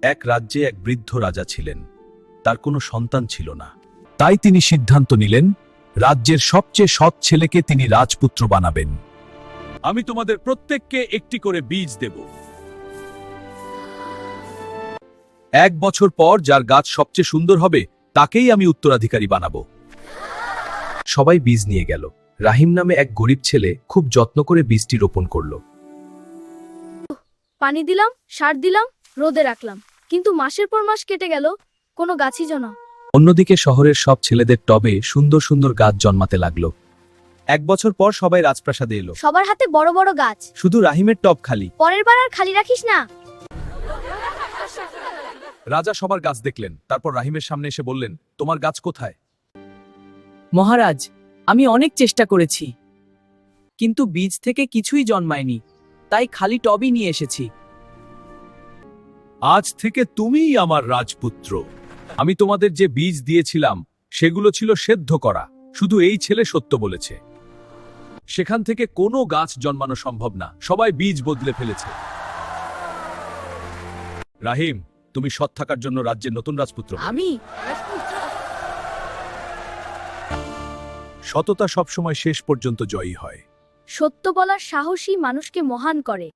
এক রাজ্যে এক বৃদ্ধ রাজা ছিলেন। তার কোনো সন্তান ছিল না। তাই তিনি সিদ্ধান্ত নিলেন, রাজ্যের সবচেয়ে সৎ ছেলেকে তিনি রাজপুত্র বানাবেন। আমি তোমাদের প্রত্যেককে একটি করে বীজ দেব। 1 বছর পর যার গাছ সবচেয়ে সুন্দর হবে তাকেই আমি উত্তরাধিকারী বানাবো। সবাই বীজ নিয়ে গেল। রাহিম নামে এক গরিব ছেলে খুব যত্ন করে বীজটি রোপণ করল। পানি দিলাম, সার দিলাম, রোদে রাখলাম, কিন্তু মাসের পর মাস কেটে গেল, কোনো গাছই যেন। অন্যদিকে শহরের সব ছেলেদের টবে সুন্দর সুন্দর গাছ জন্মাতে লাগলো। 1 বছর পর সবাই রাজপ্রাসাদে এলো। সবার হাতে বড় বড় গাছ। শুধু রাহিমের টব খালি। পরের বার আর খালি রাখিস না। রাজা সবার গাছ দেখলেন, তারপর রাহিমের সামনে এসে বললেন, তোমার গাছ কোথায়? মহারাজ, আমি অনেক চেষ্টা করেছি, কিন্তু বীজ থেকে কিছুই জন্মায়নি, তাই খালি টবই নিয়ে এসেছি। আজ থেকে তুমিই আমার রাজপুত্র। আমি তোমাদের যে বীজ দিয়েছিলাম সেগুলো ছিল সেদ্ধ করা। শুধু এই ছেলে সত্য বলেছে। সেখান থেকে কোনো গাছ জন্মানো সম্ভব না। সবাই বীজ বদলে ফেলেছে। রাহিম, তুমি সৎ থাকার জন্য রাজ্যের নতুন রাজপুত্র। আমি সততা সবসময় শেষ পর্যন্ত জয়ী হয়। সত্য বলার সাহসী মানুষকে মহান করে।